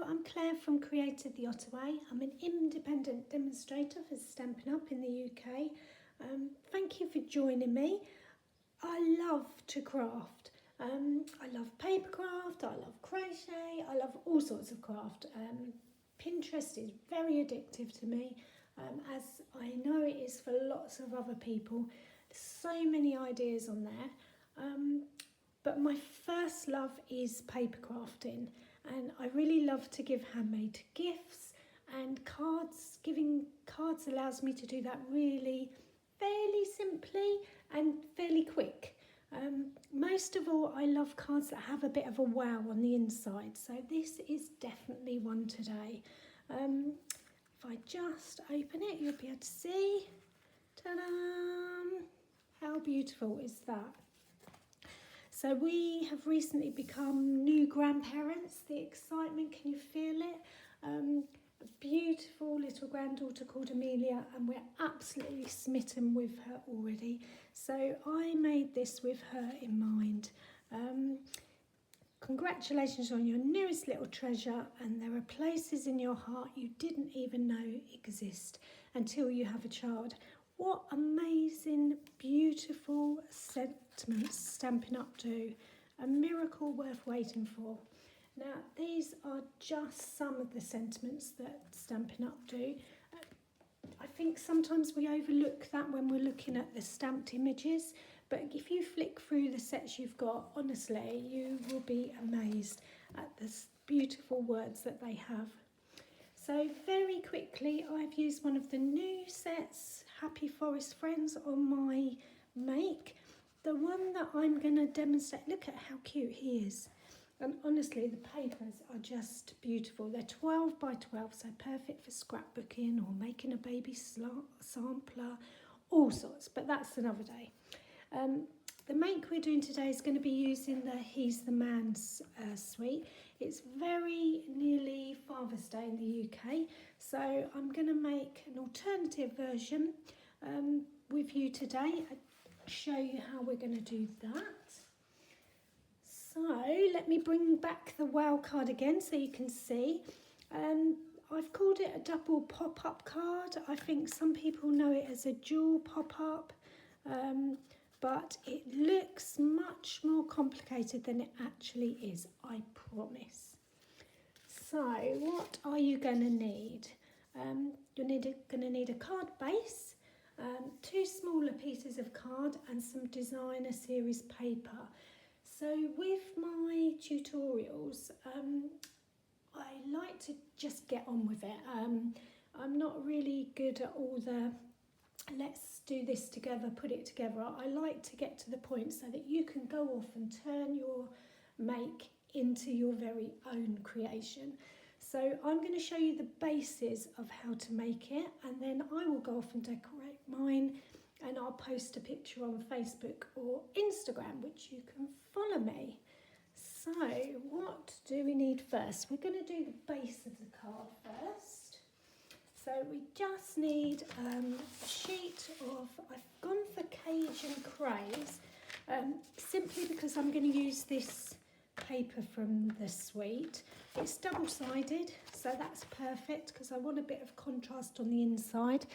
I'm Claire from Created the Ottaway. I'm an independent demonstrator for Stampin' Up! In the UK. Thank you for joining me. I love to craft. I love papercraft, I love crochet, I love all sorts of craft. Pinterest is very addictive to me, as I know it is for lots of other people. There's so many ideas on there. But my first love is paper crafting, and I really love to give handmade gifts and cards. Giving cards allows me to do that really fairly simply and fairly quick. Most of all, I love cards that have a bit of a wow on the inside, so this is definitely one today. If I just open it, you'll be able to see. Ta-da! How beautiful is that? So we have recently become new grandparents. The excitement, can you feel it? A beautiful little granddaughter called Amelia, and we're absolutely smitten with her already. So I made this with her in mind. Congratulations on your newest little treasure, and there are places in your heart you didn't even know exist until you have a child. What amazing, beautiful sentiments Stampin' Up! Do. A miracle worth waiting for. Now, these are just some of the sentiments that Stampin' Up! Do. I think sometimes we overlook that when we're looking at the stamped images, but if you flick through the sets you've got, honestly, you will be amazed at the beautiful words that they have. So very quickly, I've used one of the new sets, Happy Forest Friends, on my make. The one that I'm going to demonstrate, look at how cute he is. And honestly, the papers are just beautiful. They're 12 by 12, so perfect for scrapbooking or making a baby sampler, all sorts, but that's another day. The make we're doing today is going to be using the He's the Man's suite. It's very nearly Father's Day in the UK, so I'm going to make an alternative version with you today. I'll show you how we're going to do that. So let me bring back the wow card again so you can see. I've called it a double pop-up card. I think some people know it as a dual pop-up. But it looks much more complicated than it actually is, I promise. So what are you going to need? You're going to need a card base, 2 smaller pieces of card and some designer series paper. So with my tutorials, I like to just get on with it. I'm not really good at all the let's do this together, put it together. I like to get to the point so that you can go off and turn your make into your very own creation. So I'm going to show you the basis of how to make it, and then I will go off and decorate mine, and I'll post a picture on Facebook or Instagram, which you can follow me. So what do we need first? We're going to do the base of the card first. So we just need a sheet of, I've gone for Cajun Craze, simply because I'm going to use this paper from the suite. It's double-sided, so that's perfect because I want a bit of contrast on the inside.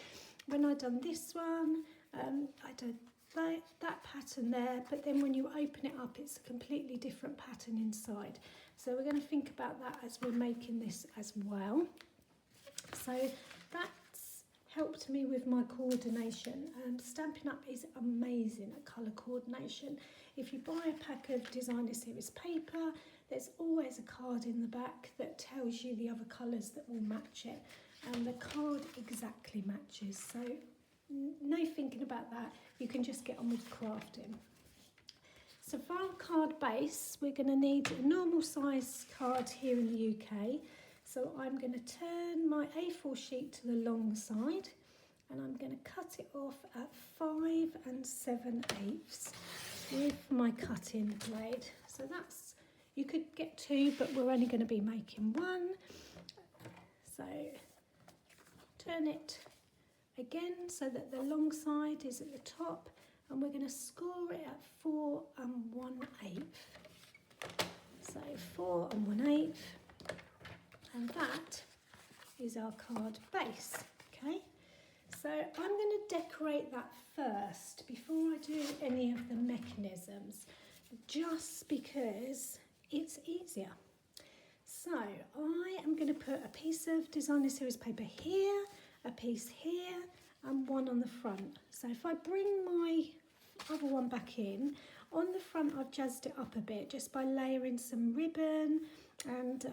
When I done this one, I did that pattern there, but then when you open it up, it's a completely different pattern inside. So we're going to think about that as we're making this as well. So that's helped me with my coordination. Stampin' Up! Is amazing at colour coordination. If you buy a pack of designer series paper, there's always a card in the back that tells you the other colours that will match it, and the card exactly matches. So no thinking about that, you can just get on with crafting. So for our card base, we're going to need a normal size card here in the UK. So I'm going to turn my A4 sheet to the long side, and I'm going to cut it off at 5 7/8 with my cutting blade. So that's, you could get 2, but we're only going to be making 1. So turn it again so that the long side is at the top, and we're going to score it at 4 1/8. So 4 1/8. And that is our card base, okay? So I'm going to decorate that first before I do any of the mechanisms, just because it's easier. So I am going to put a piece of designer series paper here, a piece here, and one on the front. So if I bring my other one back in, on the front I've jazzed it up a bit just by layering some ribbon and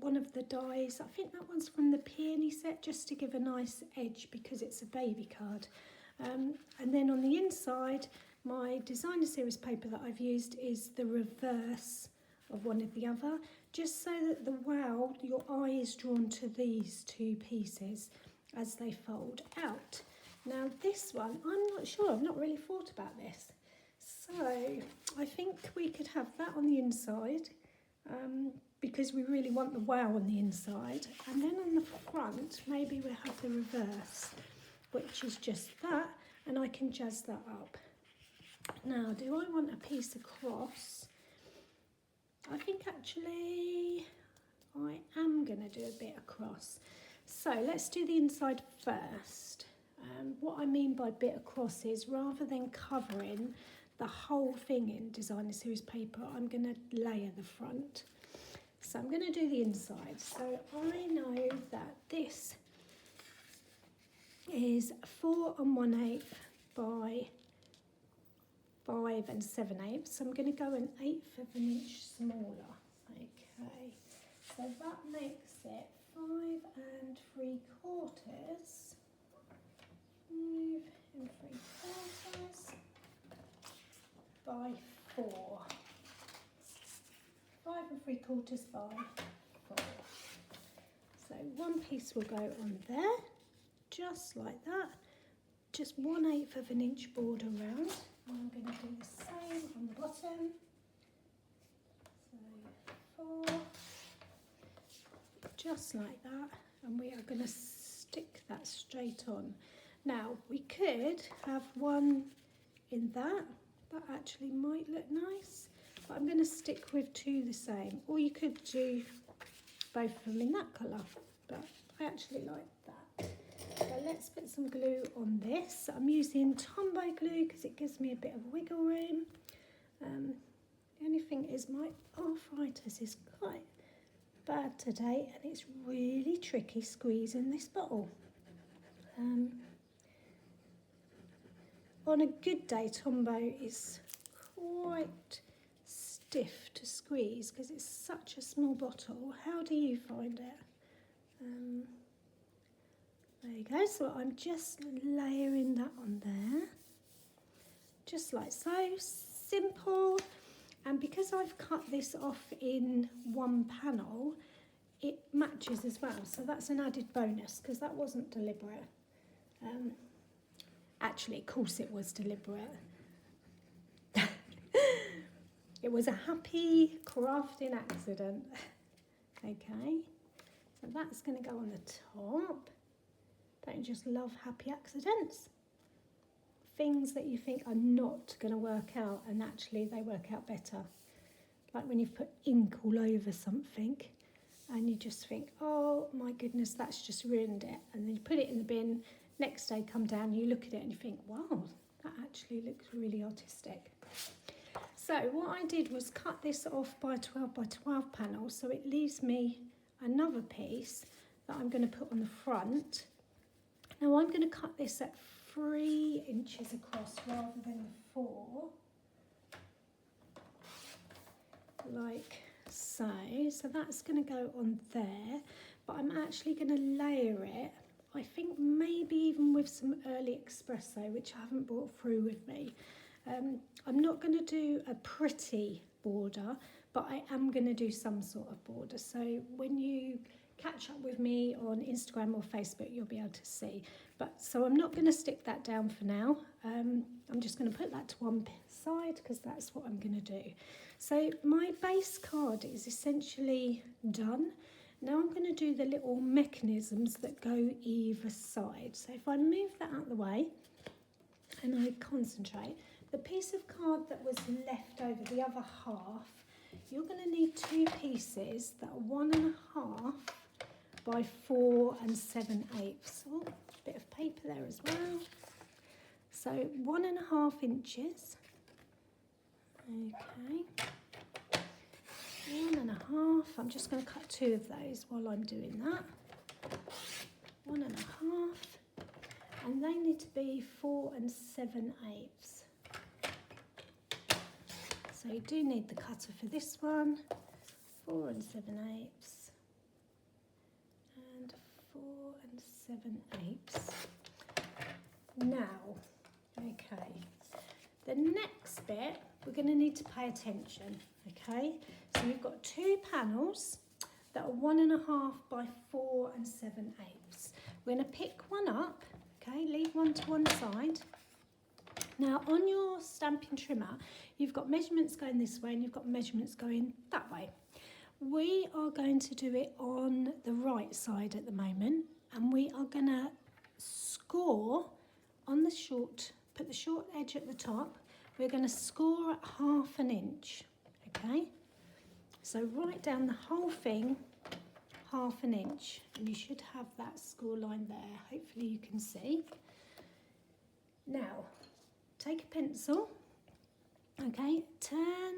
one of the dies. I think that one's from the Peony set, just to give a nice edge because it's a baby card. And then on the inside, my designer series paper that I've used is the reverse of one of the other, just so that your eye is drawn to these two pieces as they fold out. Now this one, I'm not sure, I've not really thought about this. So I think we could have that on the inside because we really want the wow on the inside. And then on the front, maybe we'll have the reverse, which is just that, and I can jazz that up. Now, do I want a piece across? I think actually I am going to do a bit across. So let's do the inside first. What I mean by bit across is rather than covering the whole thing in designer series paper, I'm going to layer the front. So I'm going to do the inside. So I know that this is 4 1/8 by 5 7/8. So I'm going to go 1/8 of an inch smaller. Okay, so that makes it 5 3/4. 5 3/4 by 4. 5 3/4 by 4. So one piece will go on there, just like that. Just 1/8 of an inch border round. And I'm going to do the same on the bottom. So 4, just like that. And we are going to stick that straight on. Now we could have one in that actually might look nice, but I'm going to stick with 2 the same, or you could do both of them in that colour, but I actually like that. So let's put some glue on this. I'm using Tombow glue because it gives me a bit of wiggle room. The only thing is my arthritis is quite bad today, and it's really tricky squeezing this bottle. On a good day, Tombow is quite stiff to squeeze because it's such a small bottle. How do you find it? There you go. So I'm just layering that on there, just like so. Simple. And because I've cut this off in one panel, it matches as well. So that's an added bonus because that wasn't deliberate. Actually, of course it was deliberate. It was a happy crafting accident. Okay, so that's going to go on the top. Don't you just love happy accidents? Things that you think are not going to work out and actually they work out better. Like when you've put ink all over something and you just think, oh my goodness, that's just ruined it. And then you put it in the bin, next day come down, you look at it and you think, wow, that actually looks really artistic. So what I did was cut this off by 12 by 12 panels, so it leaves me another piece that I'm going to put on the front. Now I'm going to cut this at 3 inches across rather than 4, like so. So that's going to go on there, but I'm actually going to layer it, I think maybe even with some early espresso, which I haven't brought through with me. I'm not going to do a pretty border, but I am going to do some sort of border. So when you catch up with me on Instagram or Facebook, you'll be able to see. But so I'm not going to stick that down for now. I'm just going to put that to one side because that's what I'm going to do. So my base card is essentially done. Now I'm going to do the little mechanisms that go either side. So if I move that out of the way and I concentrate, the piece of card that was left over, the other half, you're going to need 2 pieces that are 1.5 by 4 7/8. Oh, a bit of paper there as well. So 1.5 inches. Okay. 1.5. I'm just going to cut 2 of those while I'm doing that. 1.5. And they need to be 4 7/8. So you do need the cutter for this one. 4 7/8. And 4 7/8. Now, okay. The next bit, we're going to need to pay attention, okay? So we've got 2 panels that are 1.5 by 4 7/8. We're going to pick one up, okay? Leave one to one side. Now, on your stamping trimmer, you've got measurements going this way and you've got measurements going that way. We are going to do it on the right side at the moment, and we are going to score on the short, put the short edge at the top. We're going to score at 1/2 inch, okay? So write down the whole thing, 1/2 inch, and you should have that score line there. Hopefully you can see. Now, take a pencil, okay? Turn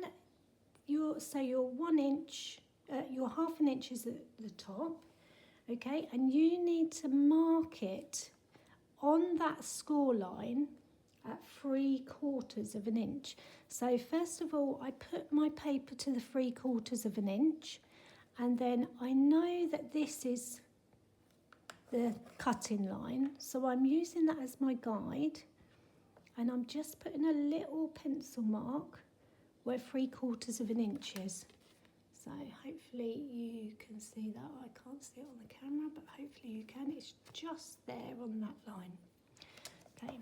your 1 inch, your 1/2 inch is at the top, okay? And you need to mark it on that score line at 3/4 inch. So first of all, I put my paper to the 3/4 inch, and then I know that this is the cutting line, so I'm using that as my guide, and I'm just putting a little pencil mark where 3/4 inch is. So hopefully you can see that. I can't see it on the camera, but hopefully you can. It's just there on that line. Okay.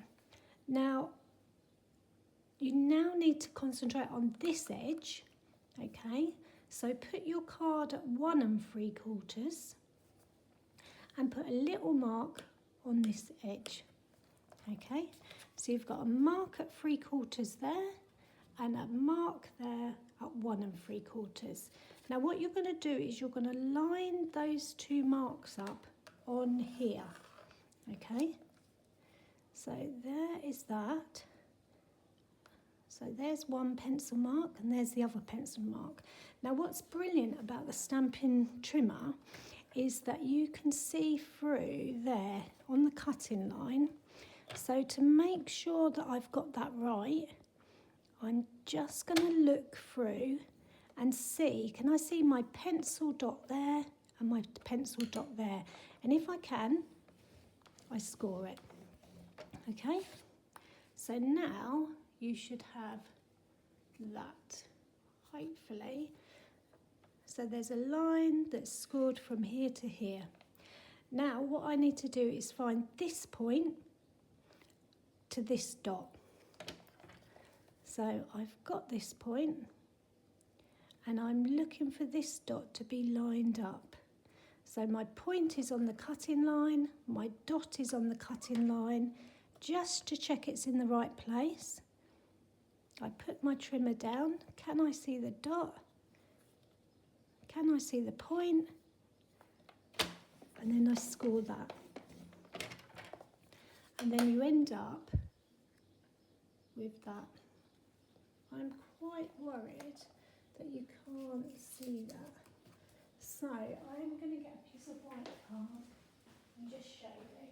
Now, you now need to concentrate on this edge, okay? So put your card at 1 3/4 and put a little mark on this edge, okay? So you've got a mark at 3/4 there and a mark there at 1 3/4. Now what you're going to do is you're going to line those 2 marks up on here, okay? So there is that. So there's one pencil mark and there's the other pencil mark. Now what's brilliant about the stamping trimmer is that you can see through there on the cutting line. So to make sure that I've got that right, I'm just going to look through and see, can I see my pencil dot there and my pencil dot there? And if I can, I score it. Okay, so now you should have that, hopefully. So there's a line that's scored from here to here. Now what I need to do is find this point to this dot. So I've got this point and I'm looking for this dot to be lined up. So my point is on the cutting line, my dot is on the cutting line, just to check it's in the right place. I put my trimmer down. Can I see the dot? Can I see the point? And then I score that. And then you end up with that. I'm quite worried that you can't see that. So I'm going to get a piece of white card and just show you.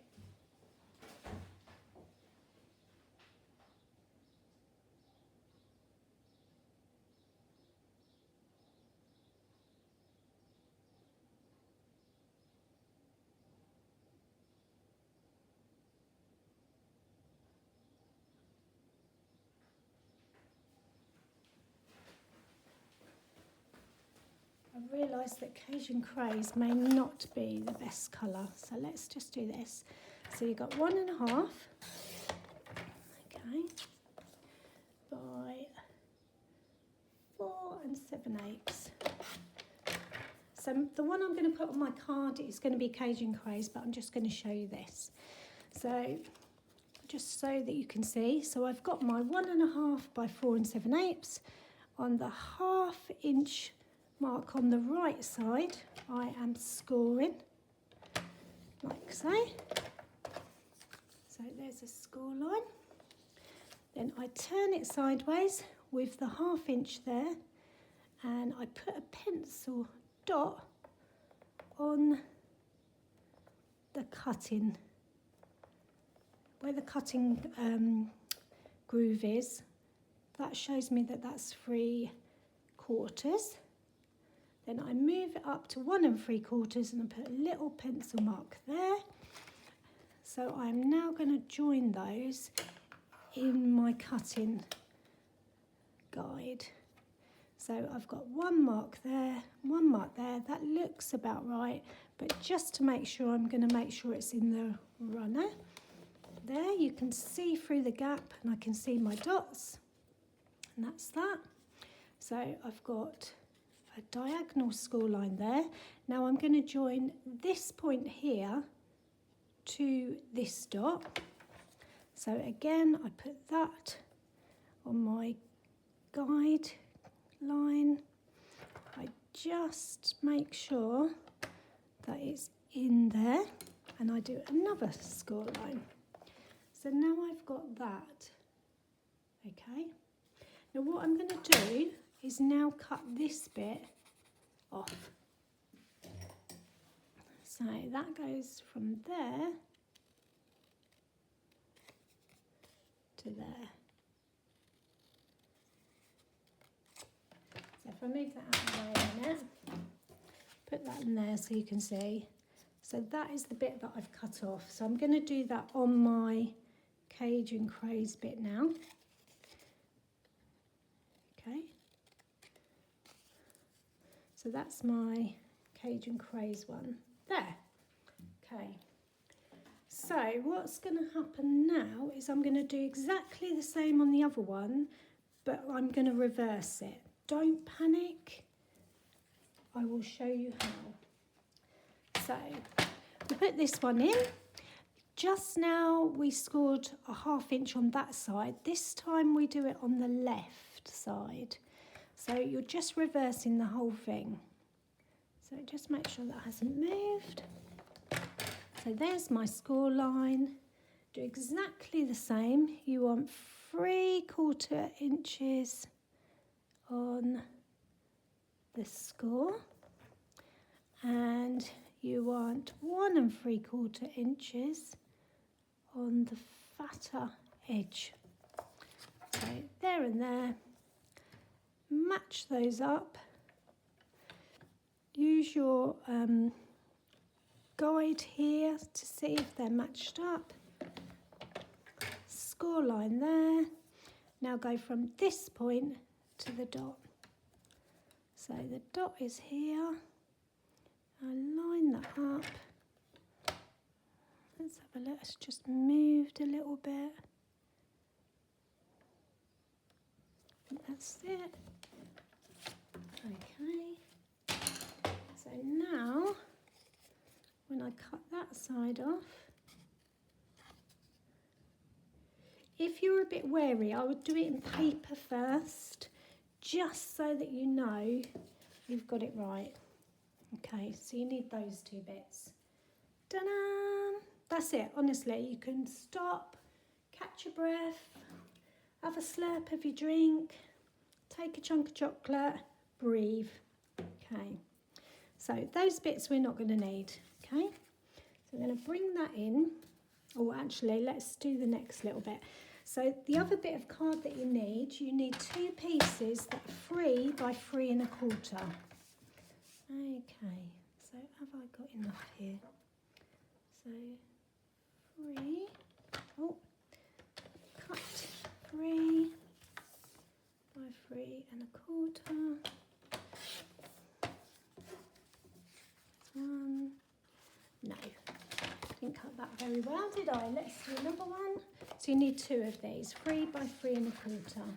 I've realised that Cajun Craze may not be the best colour, so let's just do this. So you've got 1.5, okay, by 4 7/8. So the one I'm going to put on my card is going to be Cajun Craze, but I'm just going to show you this. So just so that you can see, so I've got my 1.5 by 4 7/8 on the 1/2 inch mark on the right side. I am scoring, like so. So there's a score line. Then I turn it sideways with the 1/2 inch there, and I put a pencil dot on the cutting, where the cutting groove is. That shows me that that's 3/4. Then I move it up to 1 3/4 and I put a little pencil mark there. So I'm now going to join those in my cutting guide. So I've got 1 mark there, 1 mark there. That looks about right, but just to make sure, I'm going to make sure it's in the runner. There, you can see through the gap and I can see my dots, and that's that. So I've got a diagonal score line there. Now I'm going to join this point here to this dot. So again, I put that on my guide line. I just make sure that it's in there, and I do another score line. So now I've got that. Okay. Now what I'm going to do is now cut this bit off. So that goes from there to there. So if I move that out of the way a minute, put that in there so you can see. So that is the bit that I've cut off. So I'm going to do that on my Cajun Craze bit now. Okay. So that's my Cajun Craze one there. Okay. So what's going to happen now is I'm going to do exactly the same on the other one, but I'm going to reverse it. Don't panic. I will show you how. So we put this one in. Just now we scored a 1/2 inch on that side. This time we do it on the left side. So you're just reversing the whole thing. So just make sure that hasn't moved. So there's my score line. Do exactly the same. You want 3/4 inches on the score, and you want 1 3/4 inches on the fatter edge. So there and there. Match those up. Use your guide here to see if they're matched up. Score line there. Now go from this point to the dot. So the dot is here. I line that up. Let's have a look. It's just moved a little bit. I think that's it. Okay. So now, when I cut that side off, if you're a bit wary, I would do it in paper first, just so that you know you've got it right. Okay, so you need those 2 bits. Ta-da! That's it, honestly. You can stop, catch your breath, have a slurp of your drink, take a chunk of chocolate, breathe. Okay, so those bits we're not going to need. Okay, so I'm going to bring that in. Oh, actually, let's do the next little bit. So the other bit of card that you need 2 pieces that are 3 by 3 1/4. Okay, so have I got enough here? So 3, oh, cut 3 by 3 1/4. One. No, didn't cut that very well, did I? Let's do another one. So you need 2 of these, 3 by 3 1/4.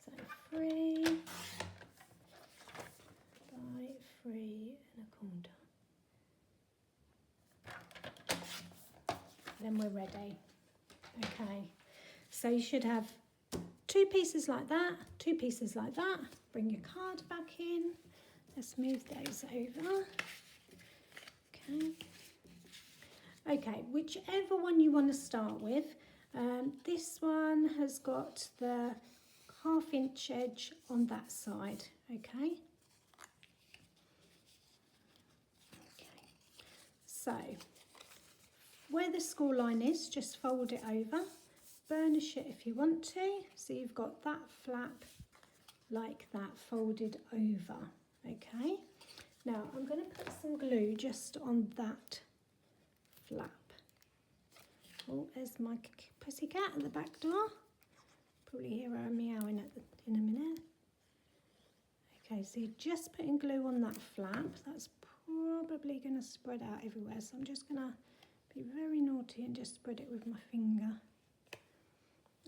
So 3 by 3 1/4. Then we're ready. Okay, so you should have 2 pieces like that, 2 pieces like that. Bring your card back in. Let's move those over. Okay. Okay, whichever one you want to start with. This one has got the 1/2 inch edge on that side, okay? So, where the score line is, just fold it over, burnish it if you want to, so you've got that flap like that folded over, okay? Now I'm going to put some glue just on that flap. Oh, there's my pussycat at the back door. Probably hear her meowing in a minute. Okay, so you're just putting glue on that flap. That's probably going to spread out everywhere, so I'm just going to be very naughty and just spread it with my finger.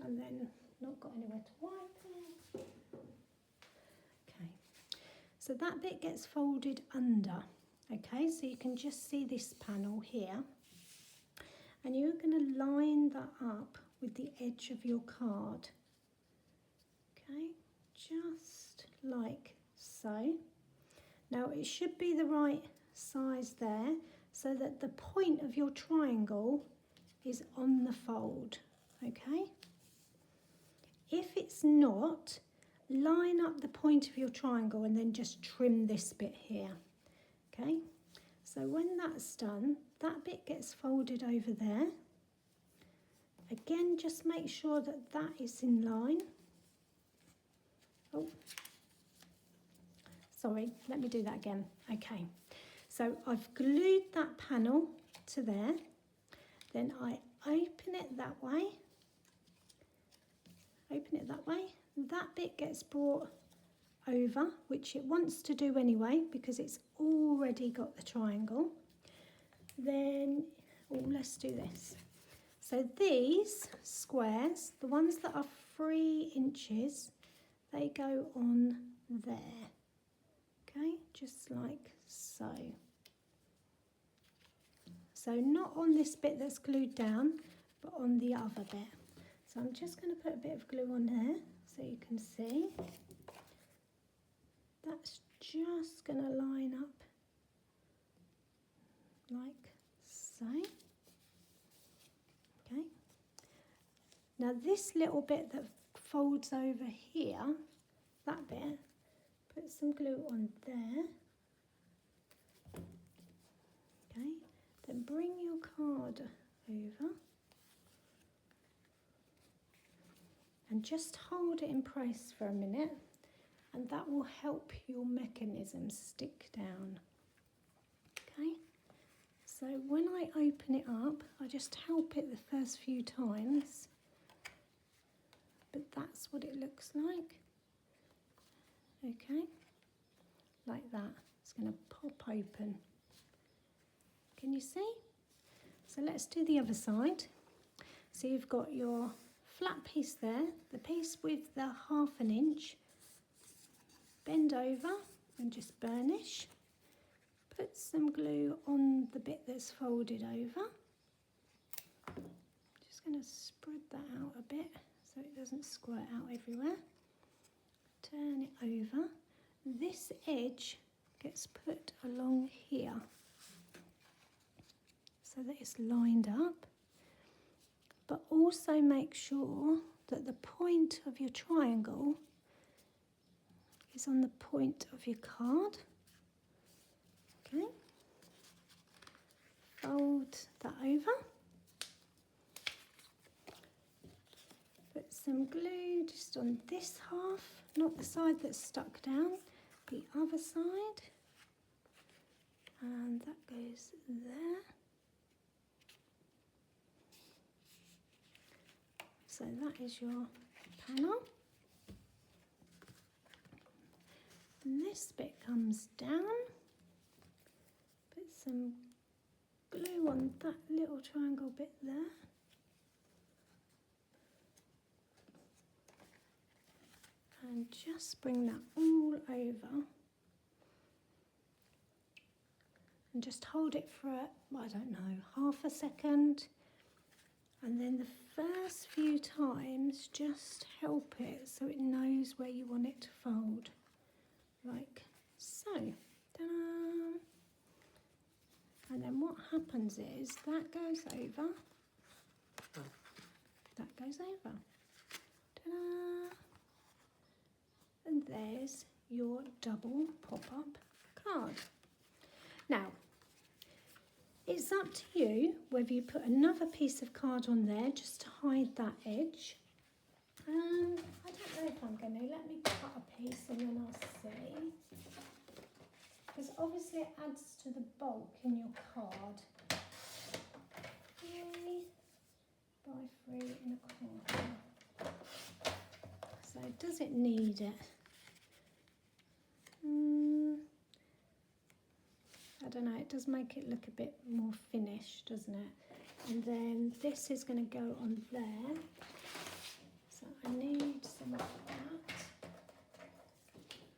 And then not got anywhere to wipe it. Okay, so that bit gets folded under. Okay, so you can just see this panel here. And you're going to line that up with the edge of your card. Okay, just like so. Now it should be the right size there so that the point of your triangle is on the fold, okay? If it's not, line up the point of your triangle and then just trim this bit here, okay? So when that's done, that bit gets folded over there. Again, just make sure that that is in line. Oh, sorry, let me do that again. Okay, so I've glued that panel to there. Then I open it that way. Open it that way. That bit gets brought over, which it wants to do anyway because it's already got the triangle. Then, oh, let's do this. So these squares, the ones that are 3 inches, they go on there. Okay, just like so. So not on this bit that's glued down, but on the other bit. So I'm just going to put a bit of glue on there so you can see. That's just going to line up like so. Okay. Now this little bit that folds over here, that bit, put some glue on there. Okay. Then bring your card over. And just hold it in place for a minute, and that will help your mechanism stick down. Okay, so when I open it up, I just help it the first few times, but that's what it looks like. Okay, like that. It's going to pop open. Can you see? So let's do the other side. So you've got your flat piece there, the piece with the 1/2 inch, bend over and just burnish. Put some glue on the bit that's folded over. Just going to spread that out a bit so it doesn't squirt out everywhere. Turn it over. This edge gets put along here so that it's lined up. But also make sure that the point of your triangle is on the point of your card. Okay. Fold that over. Put some glue just on this half, not the side that's stuck down, the other side. And that goes there. So that is your panel. And this bit comes down. Put some glue on that little triangle bit there. And just bring that all over. And just hold it for, I don't know, 1/2 second. And then the first few times, just help it so it knows where you want it to fold. Like so. Ta-da! And then what happens is that goes over. That goes over. Ta-da! And there's your double pop-up card. Now, it's up to you whether you put another piece of card on there just to hide that edge. I don't know if I'm going to. Let me cut a piece and then I'll see. Because obviously it adds to the bulk in your card. 3 by 3 1/4. So does it need it? I don't know, it does make it look a bit more finished, doesn't it? And then this is going to go on there. So I need some of that.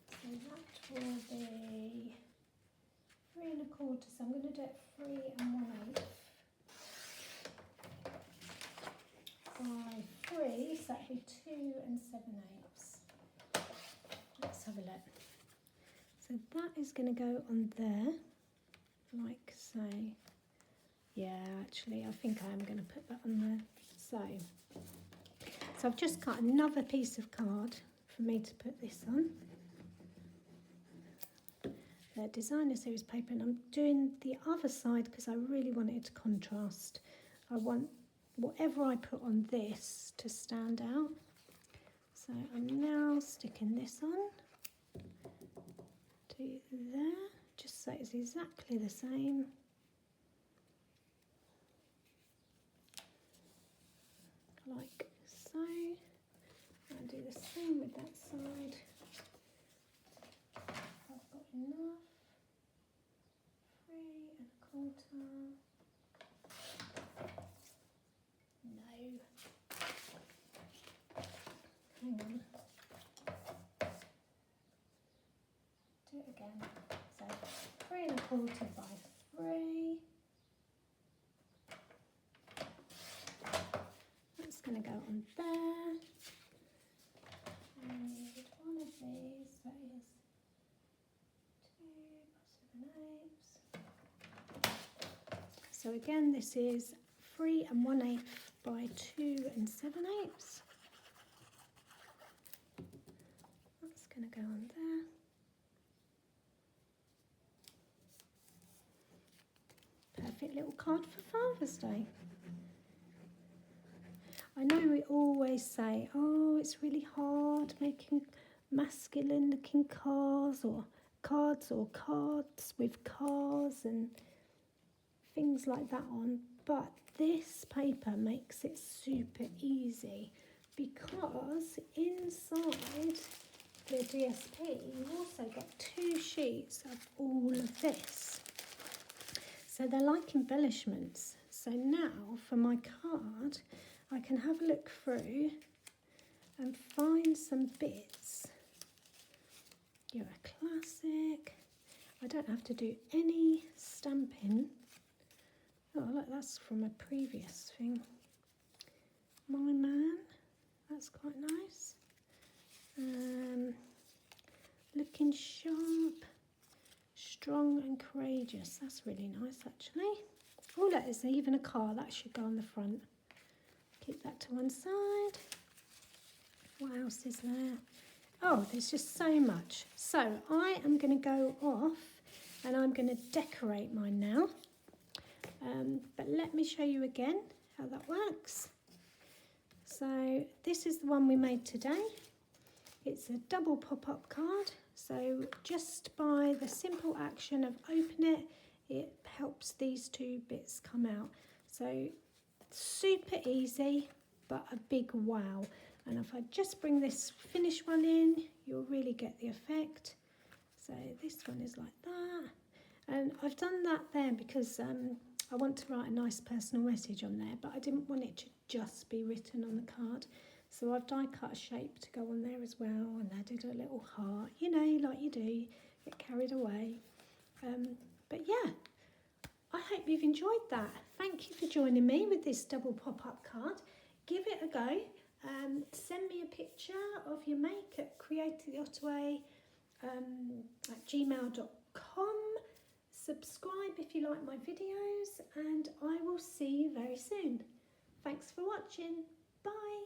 So that will be 3 1/4. So I'm going to do it 3 1/8 by 3. So that'll be 2 7/8. Let's have a look. So that is going to go on there, like so. Yeah, actually, I think I am going to put that on there. So I've just cut another piece of card for me to put this on. The designer series paper, and I'm doing the other side because I really want it to contrast. I want whatever I put on this to stand out. So I'm now sticking this on to there, just so it's exactly the same. Like so. I'll do the same with that side. I've got enough. 3 1/4. No. Hang on. Do it again. So 3 1/4 by 3. That's going to go on there. I need one of these. That is 2 by 7/8. So again, this is 3 1/8 by 2 7/8. That's going to go on there. Perfect little card for Father's Day. I know we always say, oh, it's really hard making masculine looking cards or cards with cars and things like that on, but this paper makes it super easy because inside the DSP you also get 2 sheets of all of this. So they're like embellishments. So now for my card, I can have a look through and find some bits. You're a classic. I don't have to do any stamping. Oh, look, that's from a previous thing. My man, that's quite nice. Looking sharp, strong and courageous. That's really nice, actually. Oh, look, there's even a car. That should go on the front. Keep that to one side. What else is there? Oh, there's just so much. So I am going to go off and I'm going to decorate mine now. But let me show you again how that works. So this is the one we made today. It's a double pop-up card. So just by the simple action of open it, it helps these 2 bits come out. So super easy, but a big wow. And if I just bring this finished one in, you'll really get the effect. So this one is like that. And I've done that there because I want to write a nice personal message on there, but I didn't want it to just be written on the card. So I've die cut a shape to go on there as well and added a little heart, you know, like you do, get carried away. But yeah, I hope you've enjoyed that. Thank you for joining me with this double pop-up card. Give it a go. Send me a picture of your make at createdtheottaway at gmail.com. subscribe if you like my videos, and I will see you very soon. Thanks for watching. Bye.